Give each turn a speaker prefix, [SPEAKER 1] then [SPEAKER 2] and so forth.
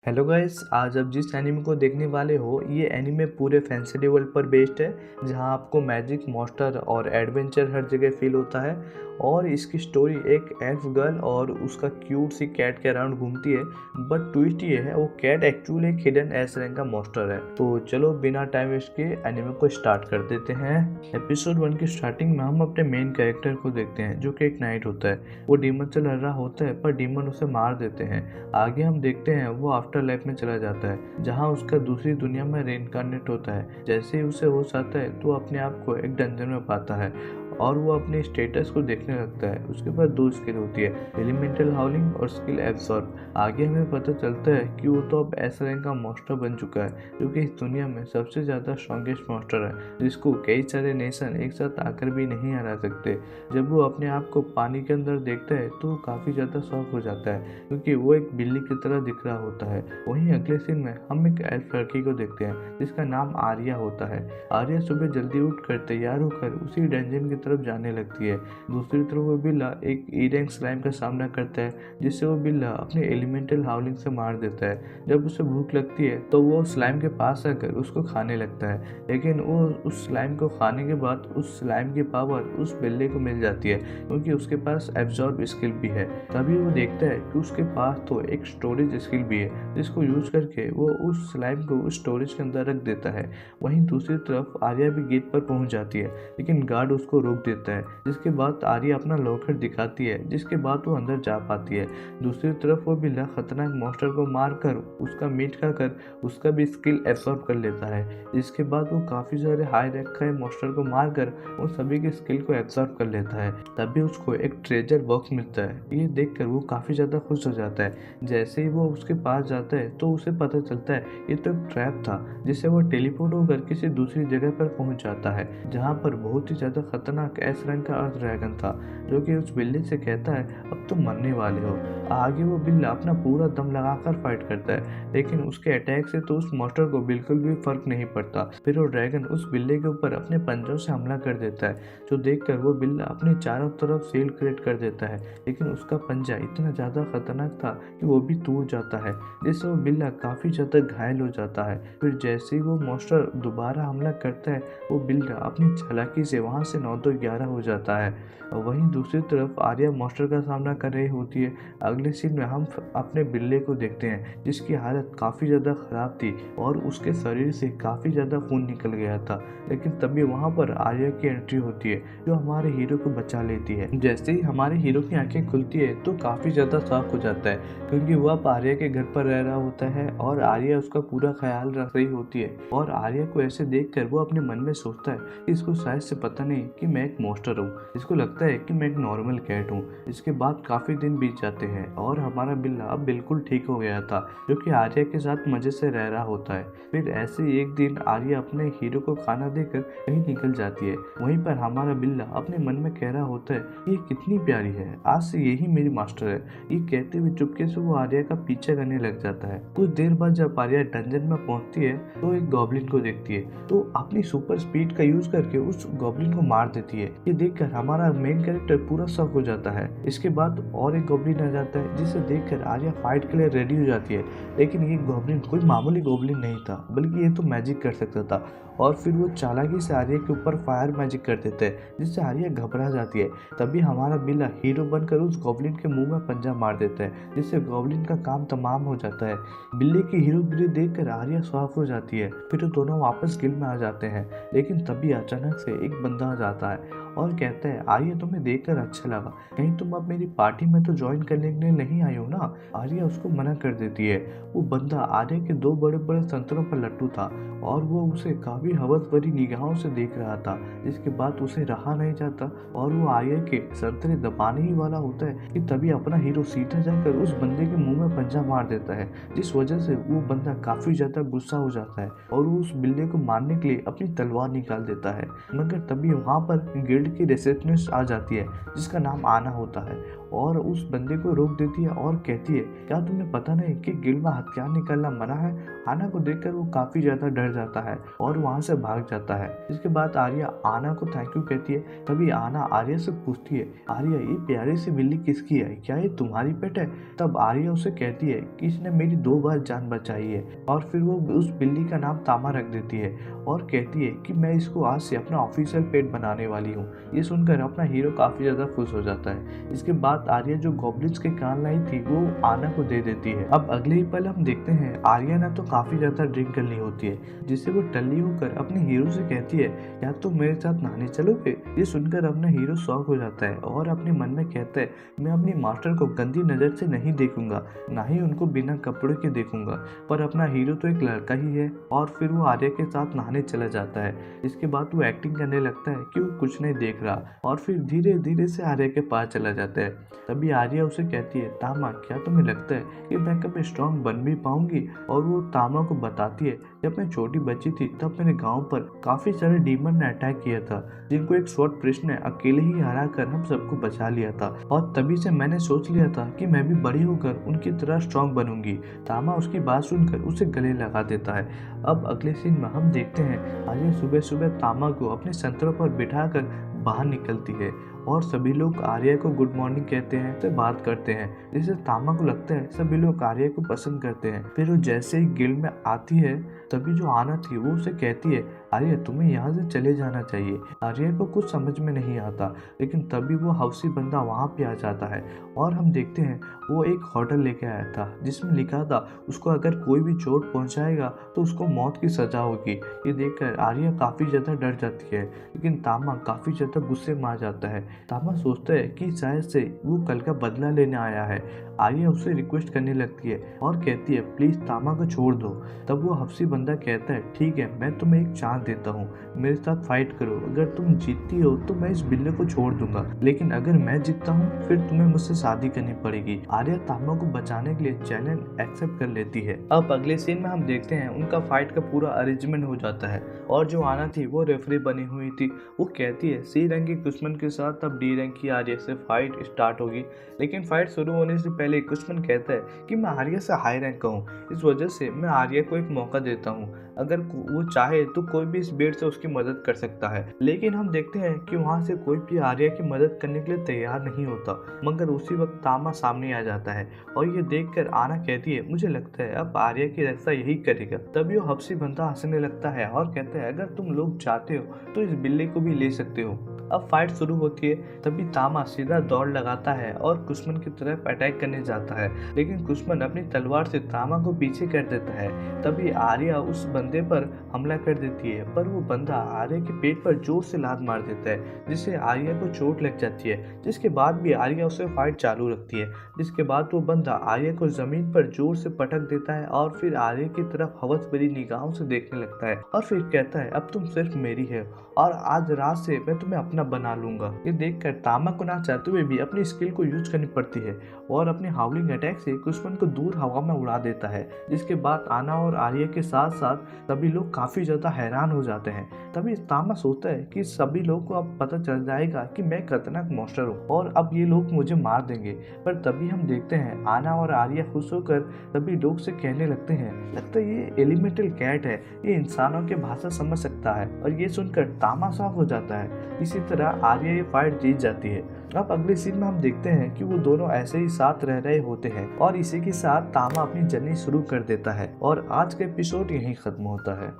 [SPEAKER 1] Hello guys, आज आप जिस एनिमे को देखने वाले हो ये एनिमे पूरे फैंसी वर्ल्ड पर बेस्ड है, जहां आपको मैजिक, मॉन्स्टर और एडवेंचर हर जगह फील होता है। और इसकी स्टोरी एक एल्फ गर्ल और उसका क्यूट सी कैट के अराउंड घूमती है। बट ट्विस्ट ये है, वो कैट एक्चुअली एक हिडन एस रैंक का मॉन्स्टर है। तो चलो बिना टाइम वेस्ट के एनिमे को स्टार्ट कर देते हैं। एपिसोड 1 की स्टार्टिंग में हम अपने मेन कैरेक्टर को देखते हैं, जो कि एक नाइट होता है। वो डीमन से लड़ रहा होता है, पर डीमन उसे मार देते हैं। आगे हम देखते हैं वो आफ्टर लाइफ में चला जाता है, जहां उसका दूसरी दुनिया में रेनकार्नेट होता है। जैसे ही उसे होश आता है तो अपने आप को एक डंजन में पाता है और वो अपने स्टेटस को देखने लगता है। उसके पास दो स्किल होती है, एलिमेंटल हाउलिंग और स्किल एब्सॉर्ब। आगे हमें पता चलता है कि वो तो अब एस रैंक का मॉन्स्टर बन चुका है, जो कि इस दुनिया में सबसे ज़्यादा स्ट्रॉन्गेस्ट मॉन्स्टर है, जिसको कई सारे नेशन एक साथ आकर भी नहीं हरा सकते। जब वो अपने आप को पानी के अंदर देखता है तो वो काफ़ी ज़्यादा शॉक हो जाता है, क्योंकि वो एक बिल्ली की तरह दिख रहा होता है। वहीं अगले सीन में हम एक एल्फ लड़की को देखते हैं, जिसका नाम आर्या होता है। आर्या सुबह जल्दी उठकर तैयार होकर उसी डंजन की तरफ जाने लगती है। दूसरी तरफ वो बिल्ला एक ई रैंक स्लाइम का सामना करता है, जिससे वो बिल्ला अपने एलिमेंटल हाउलिंग से मार देता है। जब उसे भूख लगती है तो वो स्लाइम के पास आकर उसको खाने लगता है, लेकिन वो उस स्लाइम को खाने के बाद उस स्लाइम की पावर उस बिल्ले को मिल जाती है, क्योंकि उसके पास एब्जॉर्ब स्किल भी है। तभी वो देखता है कि उसके पास तो एक स्टोरेज स्किल भी है, जिसको यूज करके वो उस स्लाइम को उस स्टोरेज के अंदर रख देता है। वहीं दूसरी तरफ आर्या भी गेट पर पहुंच जाती है, लेकिन गार्ड उसको रोक देता है, जिसके बाद आर्या अपना लॉकर दिखाती है, जिसके बाद वो अंदर जा पाती है। दूसरी तरफ वो बिल्ला खतरनाक मॉन्स्टर को मारकर उसका मीट खाकर उसका भी स्किल एब्सॉर्ब कर लेता है। इसके बाद वो काफी सारे हाई रैंक के मॉन्स्टर को मारकर उन सभी के स्किल को एब्सॉर्ब कर लेता है। तभी उसको एक ट्रेजर बॉक्स मिलता है। ये देखकर वो काफी ज्यादा खुश हो जाता है। जैसे ही वो उसके पास जाता है तो उसे पता चलता है ये तो एक ट्रैप था, जिससे वो टेलीपोर्ट होकर किसी दूसरी जगह पर पहुंच जाता है, जहां पर बहुत ही ज्यादा खतरनाक एस रैंक का अर्थ ड्रैगन था, जो कि उस बिल्ली से कहता है अब तुम मरने वाले हो। आगे वो बिल्ला अपना पूरा दम लगाकर फाइट करता है, लेकिन उसके अटैक से तो उस मॉन्स्टर को बिल्कुल भी फर्क नहीं पड़ता। फिर वो ड्रैगन उस बिल्ले के ऊपर अपने पंजों से हमला कर देता है, जो देखकर वो बिल्ला अपने चारों तरफ शील्ड क्रिएट कर देता है, लेकिन उसका पंजा इतना ज्यादा खतरनाक था कि वो भी टूट जाता है, जिससे वो बिल्ला काफी ज्यादा घायल हो जाता है। फिर जैसे ही वो मॉन्स्टर दोबारा हमला करता है, वो बिल्ला अपनी चालाकी से वहां से 9-11 हो जाता है। और वहीं दूसरी तरफ आर्या मॉन्स्टर का सामना कर रही होती है। अगले सीन में हम अपने बिल्ले को देखते हैं, जिसकी हालत काफी ज्यादा खराब थी और उसके शरीर से काफी ज्यादा खून निकल गया था। लेकिन तभी वहां पर आर्या की एंट्री होती है, जो हमारे हीरो को बचा लेती है। जैसे ही हमारे हीरो की आंखें खुलती है तो काफी ज्यादा शॉक हो जाता है, क्योंकि वह अब आर्या के घर पर रह रहा होता है और आर्या उसका पूरा ख्याल रख रही होती है। और आर्या को ऐसे देखकर वो अपने मन में सोचता है कि इसको शायद से पता नहीं कि मैं एक मॉन्स्टर हूँ, इसको लगता है कि मैं एक नॉर्मल कैट हूँ। इसके बाद काफी दिन बीत जाते हैं और हमारा बिल्ला अब बिल्कुल ठीक हो गया था, जो कि आर्या के साथ मजे से रह रहा होता है। फिर ऐसे ही एक दिन आर्या अपने हीरो को खाना देकर कहीं निकल जाती है। वहीं पर हमारा बिल्ला अपने मन में कह रहा होता है ये कितनी प्यारी है, आज से यही मेरी मास्टर है। ये कहते हुए चुपके से वो आर्या का पीछा करने लग जाता है। कुछ देर बाद जब आर्या डंजन में पहुंचती है तो एक गॉब्लिन को देखती है, तो अपनी सुपर स्पीड का यूज करके उस गॉब्लिन को मार देती है। ये देखकर हमारा मेन कैरेक्टर पूरा शॉक हो जाता है। इसके बाद और एक गॉब्लिन आ जाता है, जिसे देखकर आर्या फाइट के लिए रेडी हो जाती है। लेकिन ये गॉब्लिन कोई मामूली गॉब्लिन नहीं था, बल्कि ये तो मैजिक कर सकता था। और फिर वो चालाकी से आर्या के ऊपर फायर मैजिक कर देते हैं, जिससे आर्या घबरा जाती है। तभी हमारा बिल्ला हीरो बनकर उस गॉब्लिन के मुंह में पंजा मार देता है, जिससे गॉब्लिन का काम तमाम हो जाता है। बिल्ले की हीरोगिरी देखकर आर्या शॉक हो जाती है। फिर वो दोनों वापस गिल्ड में आ जाते हैं, लेकिन तभी अचानक से एक बंदा आ जाता है और कहता है आर्या तुम्हें देखकर अच्छा लगा, कहीं तुम अब मेरी पार्टी में तो ज्वाइन करने के लिए नहीं आई हो ना। आर्या उसको मना कर देती है। वो बंदा आर्या के दो बड़े बड़े संतरों पर लट्टू था और वो उसे काफी हवस भरी निगाहों से देख रहा था, जिसके बाद उसे रहा नहीं जाता और वो आर्या के संतरे दबाने ही वाला होता है कि तभी अपना हीरो सीधा जाकर उस बंदे के मुंह में पंजा मार देता है, जिस वजह से वो बंदा काफी ज्यादा गुस्सा हो जाता है और वो उस बिल्ले को मारने के लिए अपनी तलवार निकाल देता है। मगर तभी वहां पर गिल्ड की रिसेप्शनिस्ट आ जाती है, जिसका नाम आना होता है, और उस बंदे को रोक देती है और कहती है क्या तुम्हें पता नहीं कि गिल में हथियार निकालना मना है। आना को देखकर वो काफी ज्यादा डर जाता है और वहां से भाग जाता है। इसके बाद आर्या आना को थैंक यू कहती है। तभी आना आर्या से पूछती है आर्या ये प्यारी सी बिल्ली किसकी है, क्या ये तुम्हारी पेट है। तब आर्या उसे कहती है कि इसने मेरी 2 बार जान बचाई है और फिर वो उस बिल्ली का नाम तामा रख देती है और कहती है कि मैं इसको आज से अपना ऑफिशियल पेट बनाने वाली हूँ। ये सुनकर अपना हीरो काफी ज्यादा खुश हो जाता है। इसके बाद आर्या जो गॉब्लिन्स के कान लाई थी वो आना को दे देती है। अब अगले ही पल हम देखते हैं आर्या ने तो काफी ज्यादा ड्रिंक कर ली होती है जिससे वो टल्ली होकर अपने हीरो से कहती है क्या तुम मेरे साथ नहाने चलोगे। ये सुनकर अपना हीरो शॉक हो जाता है और अपने मन में कहता है मैं अपनी मास्टर को गंदी नजर से नहीं देखूंगा, ना ही उनको बिना कपड़े के देखूंगा। पर अपना हीरो तो एक लड़का ही है और फिर वो आर्या के साथ नहाने चला जाता है। इसके बाद वो एक्टिंग करने लगता है कि वो कुछ नहीं देख रहा और फिर धीरे धीरे से आर्या के पास चला जाता है। तभी आर्या उसे कहती है तामा क्या तुम्हें लगता है कि मैं कभी स्ट्रांग बन भी पाऊंगी। और वो तामा को बताती है जब मैं छोटी बच्ची थी तब मेरे गांव पर काफी सारे डीमन ने अटैक किया था जिनको एक शॉर्ट प्रिस्ट ने अकेले ही हरा कर हम सबको बचा लिया था और तभी से मैंने सोच लिया था कि मैं भी बड़ी होकर उनकी तरह स्ट्रांग बनूंगी। तामा उसकी बात सुनकर उसे गले लगा देता है। अब अगले सीन में हम देखते हैं आर्या सुबह सुबह तामा को अपने संतरों पर बिठाकर बाहर निकलती है और सभी लोग आर्या को गुड मॉर्निंग कहते हैं से बात करते हैं जिससे तामा को लगता है सभी लोग आर्या को पसंद करते हैं। फिर वो जैसे ही गिल्ड में आती है तभी जो आना थी वो उसे कहती है आर्या तुम्हें यहाँ से चले जाना चाहिए। आर्या को कुछ समझ में नहीं आता लेकिन तभी वो हौसी बंदा वहाँ पे आ जाता है और हम देखते हैं वो एक होटल लेके आया था जिसमें लिखा था उसको अगर कोई भी चोट पहुँचाएगा तो उसको मौत की सजा होगी। ये देखकर आर्या काफी ज्यादा डर जाती है लेकिन तामा काफी ज्यादा गुस्से में आ जाता है। तामा सोचता है कि शायद से वो कल का बदला लेने आया है। आर्या उससे रिक्वेस्ट करने लगती है और कहती है प्लीज तामा को छोड़ दो। तब वो हफ्सी बंदा कहता है ठीक है मैं तुम्हें एक चांस देता हूँ, मेरे साथ फाइट करो, अगर तुम जीतती हो तो मैं इस बिल्ले को छोड़ दूंगा, लेकिन अगर मैं जीतता हूँ फिर तुम्हें मुझसे शादी करनी पड़ेगी। आर्या तामा को बचाने के लिए चैलेंज एक्सेप्ट कर लेती है। अब अगले सीन में हम देखते हैं उनका फाइट का पूरा अरेंजमेंट हो जाता है और जो आना थी वो रेफरी बनी हुई थी। वो कहती है सी रैंक के दुश्मन के साथ अब डी रैंक की आर्या से फाइट स्टार्ट होगी, लेकिन फाइट शुरू होने से पहले दुश्मन कहता है कि मैं आर्या से हाई रैंक का हूँ, इस वजह से मैं आर्या को एक मौका देता हूँ, अगर वो चाहे तो कोई भी इस बेट से उसकी मदद कर सकता है। लेकिन हम देखते हैं कि वहाँ से कोई भी आर्या की मदद करने के लिए तैयार नहीं होता, मगर उसी वक्त तामा सामने आ जाता है और ये देखकर आना कहती है मुझे लगता है अब आर्या की रक्षा यही करेगा। तभी वो हफ्सी बंदा हंसने लगता है और कहता है अगर तुम लोग चाहते हो तो इस बिल्ली को भी ले सकते हो। अब फाइट शुरू होती है तभी तामा सीधा दौड़ लगाता है और दुश्मन की तरफ अटैक करने जाता है, लेकिन दुश्मन अपनी तलवार से तामा को पीछे कर देता है। तभी आर्या उस बंदे पर हमला कर देती है पर वो बंदा आर्या के पेट पर जोर से लात मार देता है जिससे आर्या को चोट लग जाती है, जिसके बाद भी आर्या उससे फाइट चालू रखती है। जिसके बाद वो बंदा आर्या को जमीन पर जोर से पटक देता है और फिर आर्या की तरफ हवस भरी निगाहों से देखने लगता है और फिर कहता है अब तुम सिर्फ मेरी है और आज रात से मैं तुम्हें अपना बना लूंगा। ये देखकर तामा को ना चाहते हुए भी अपनी स्किल को यूज करनी पड़ती है और अपने हाउलिंग अटैक से दुश्मन को दूर हवा में उड़ा देता है। जिसके बाद आना और आर्या के साथ साथ सभी लोग काफी ज्यादा हैरान हो जाते हैं। तभी तामा सोचता है कि सभी लोगों को अब पता चल जाएगा कि मैं खतरनाक मॉन्स्टर हूँ और अब ये लोग मुझे मार देंगे। पर तभी हम देखते हैं आना और आर्या खुश होकर सभी लोग से कहने लगते हैं लगता है ये एलिमेंटल कैट है, ये इंसानों की भाषा समझ सकता है। और ये सुनकर तामा साफ हो जाता है। इसी तरह आर्या ये फाइट जीत जाती है। अब अगले सीन में हम देखते हैं कि वो दोनों ऐसे ही साथ रह रहे होते हैं और इसी के साथ तामा अपनी जर्नी शुरू कर देता है और आज का एपिसोड यहीं खत्म होता है।